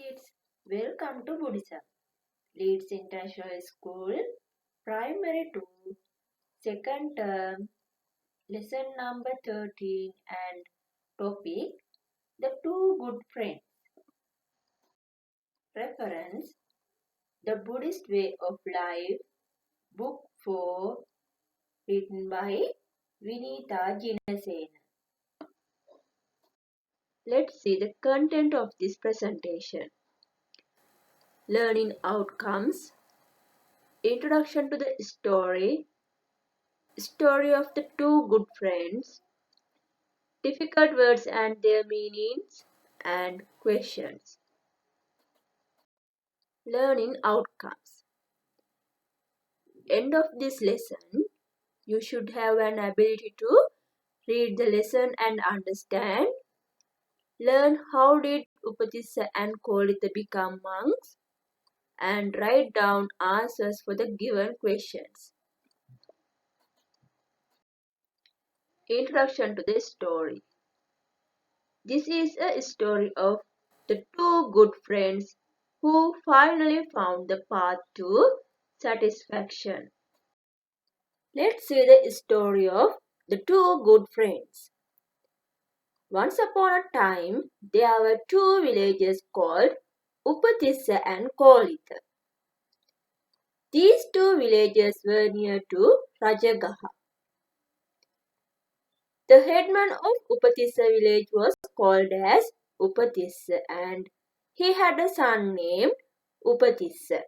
kids, welcome to Buddhism. Leeds International School, Primary 2, second term, lesson number 13 and topic, The Two Good Friends. Reference, The Buddhist Way of Life, Book 4, written by Vinita Jinasena. Let's see the content of this presentation. Learning outcomes, introduction to the story of the two good friends, difficult words and their meanings, and questions. Learning outcomes. End of this lesson, you should have an ability to read the lesson and understand. Learn how did Upatissa and Kolita become monks, and write down answers for the given questions. Introduction to the story. This is a story of the two good friends who finally found the path to satisfaction. Let's see the story of the two good friends. Once upon a time, there were two villages called Upatissa and Kolita. These two villages were near to Rajagaha. The headman of Upatissa village was called as Upatissa and he had a son named Upatissa.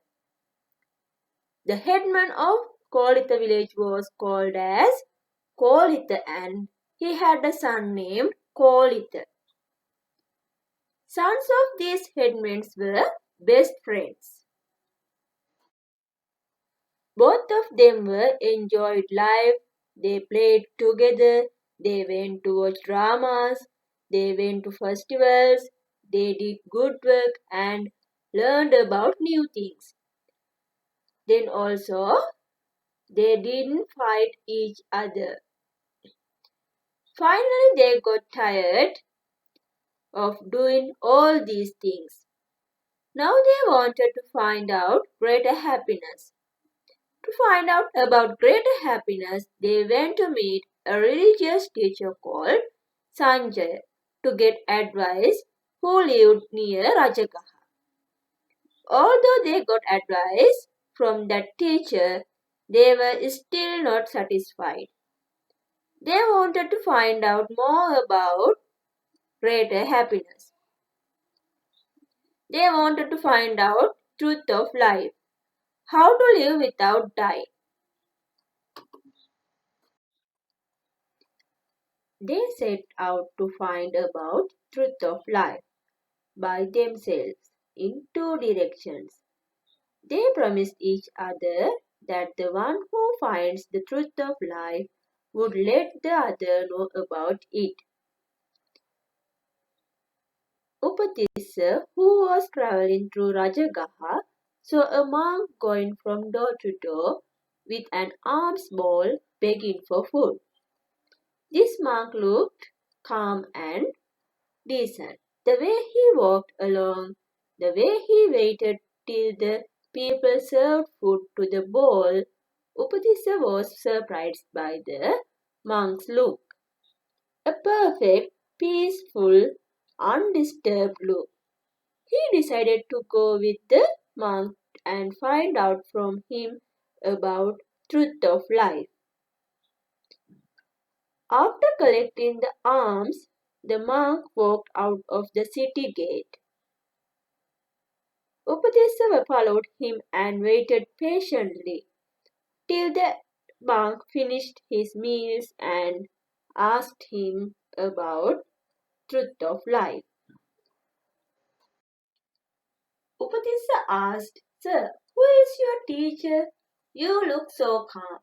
The headman of Kolita village was called as Kolita and he had a son named Kolita. Sons of these headmen were best friends. Both of them were enjoyed life. They played together. They went to watch dramas. They went to festivals. They did good work and learned about new things. Then also, they didn't fight each other. Finally, they got tired of doing all these things. Now they wanted to find out greater happiness. To find out about greater happiness, they went to meet a religious teacher called Sanjay to get advice who lived near Rajagaha. Although they got advice from that teacher, they were still not satisfied. They wanted to find out more about greater happiness. They wanted to find out truth of life, how to live without dying. They set out to find about truth of life by themselves in two directions. They promised each other that the one who finds the truth of life would let the other know about it. Upatissa, who was traveling through Rajagaha, saw a monk going from door to door with an alms bowl begging for food. This monk looked calm and decent. The way he walked along, the way he waited till the people served food to the bowl, Upatissa was surprised by the monk's look. A perfect, peaceful, undisturbed look. He decided to go with the monk and find out from him about truth of life. After collecting the alms, the monk walked out of the city gate. Upatissa followed him and waited patiently till the monk finished his meals and asked him about truth of life. Upatissa asked, "Sir, who is your teacher? You look so calm."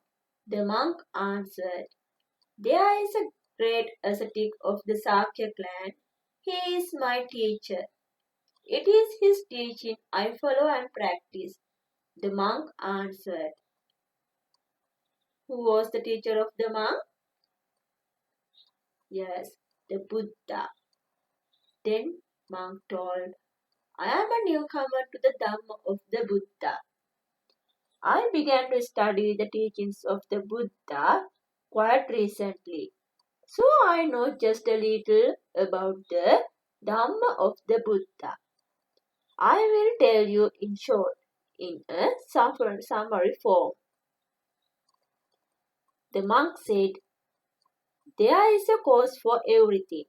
The monk answered, "There is a great ascetic of the Sakya clan. He is my teacher. It is his teaching I follow and practice." The monk answered. Who was the teacher of the monk? Yes, the Buddha. Then monk told I am a newcomer to the Dhamma of the Buddha. I began to study the teachings of the Buddha quite recently. So I know just a little about the Dhamma of the Buddha. I will tell you in short, in a summary form. The monk said, there is a cause for everything.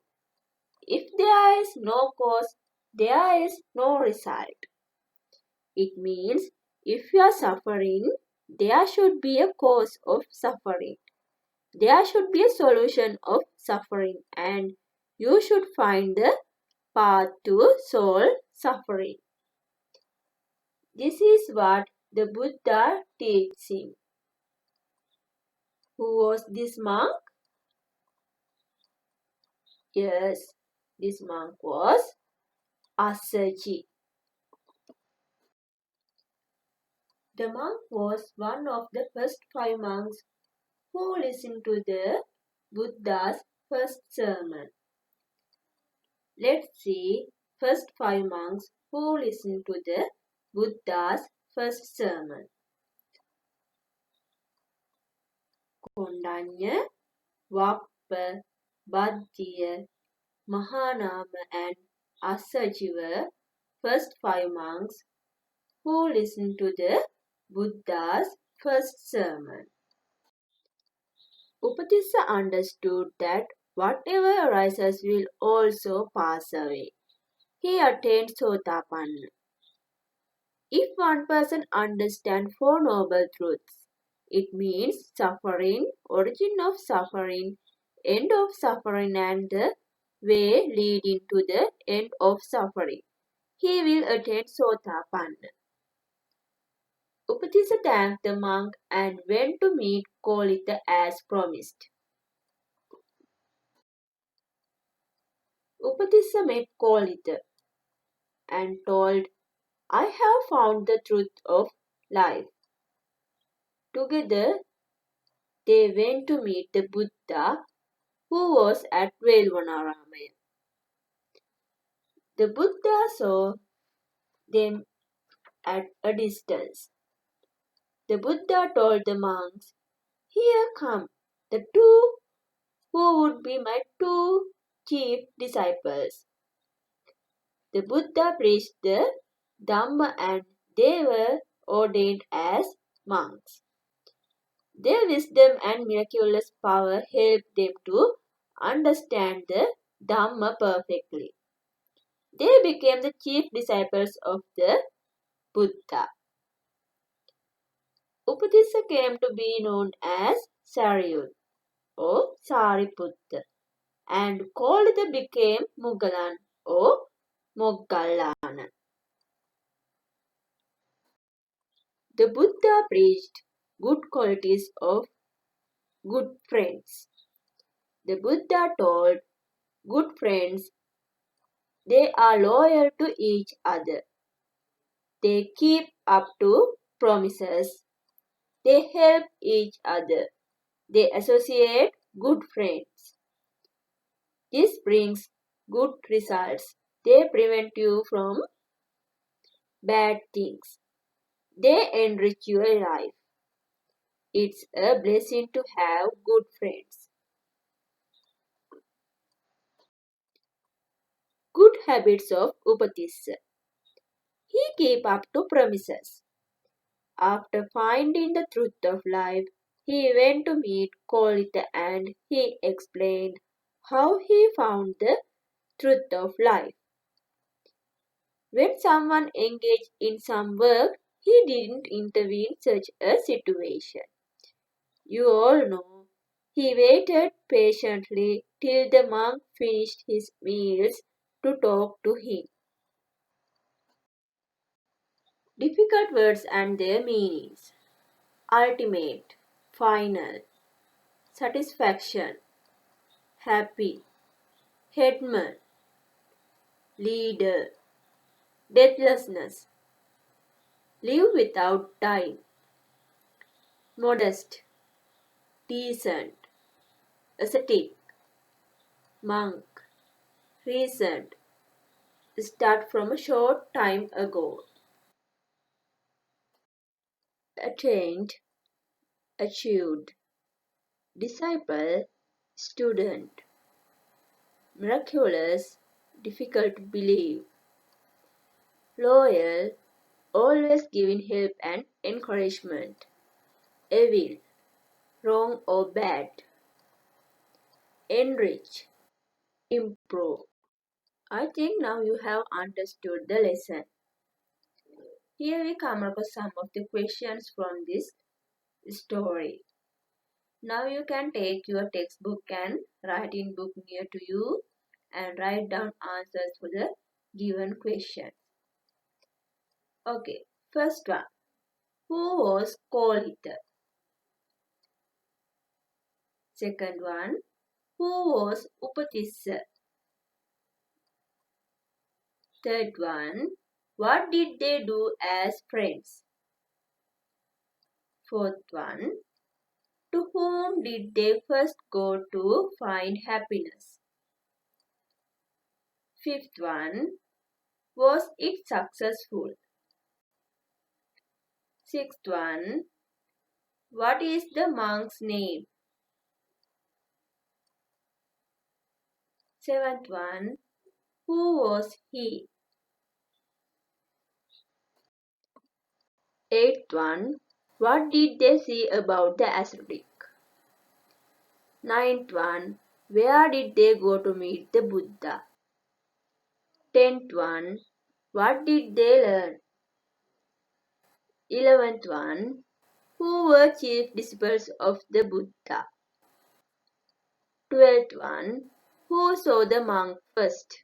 If there is no cause, there is no result. It means if you are suffering, there should be a cause of suffering. There should be a solution of suffering, and you should find the path to solve suffering. This is what the Buddha teaching. Who was this monk? Yes, this monk was Asaji. The monk was one of the first 5 monks who listened to the Buddha's first sermon. Let's see first 5 monks who listened to the Buddha's first sermon. Kondanya, Vappa, Bhaddiya, Mahanama and Asaji were first 5 monks who listened to the Buddha's first sermon. Upatissa understood that whatever arises will also pass away. He attained Sotapanna. If one person understands 4 noble truths, it means suffering, origin of suffering, end of suffering and the way leading to the end of suffering. He will attain Sotapanna. Upatissa thanked the monk and went to meet Kolita as promised. Upatissa met Kolita and told, I have found the truth of life. Together, they went to meet the Buddha who was at Velvanaramaya. The Buddha saw them at a distance. The Buddha told the monks, here come the 2 who would be my 2 chief disciples. The Buddha preached the Dhamma and they were ordained as monks. Their wisdom and miraculous power helped them to understand the Dhamma perfectly. They became the chief disciples of the Buddha. Upatissa came to be known as Sariyut or Sariputta, and Kolita became Mugalan or Moggallana. The Buddha preached good qualities of good friends. The Buddha told good friends they are loyal to each other. They keep up to promises. They help each other. They associate good friends. This brings good results. They prevent you from bad things. They enrich your life. It's a blessing to have good friends. Good habits of Upatissa. He keep up to promises. After finding the truth of life, he went to meet Kolita and he explained how he found the truth of life. When someone engaged in some work, he didn't intervene in such a situation. You all know, he waited patiently till the monk finished his meals to talk to him. Difficult words and their meanings. Ultimate, final, satisfaction, happy, headman, leader, deathlessness, live without dying, modest, decent, ascetic, monk, recent, start from a short time ago. Attained, achieved, disciple, student, miraculous, difficult to believe, loyal, always giving help and encouragement, evil, wrong or bad, enrich, improve. I think now you have understood the lesson. Here we come across some of the questions from this story. Now you can take your textbook and writing book near to you and write down answers for the given questions. Okay, first one. Who was Kolita? Second one. Who was Upatissa? Third one. What did they do as friends? Fourth one. To whom did they first go to find happiness? Fifth one. Was it successful? Sixth one. What is the monk's name? Seventh one. Who was he? Eighth one. What did they say about the ascetic? Ninth one. Where did they go to meet the Buddha? 10th one. What did they learn? 11th one. Who were chief disciples of the Buddha? 12th one. Who saw the monk first?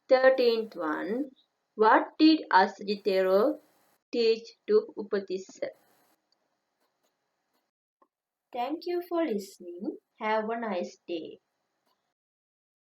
13th one. What did Asajitero teach to Upatissa? Thank you for listening. Have a nice day.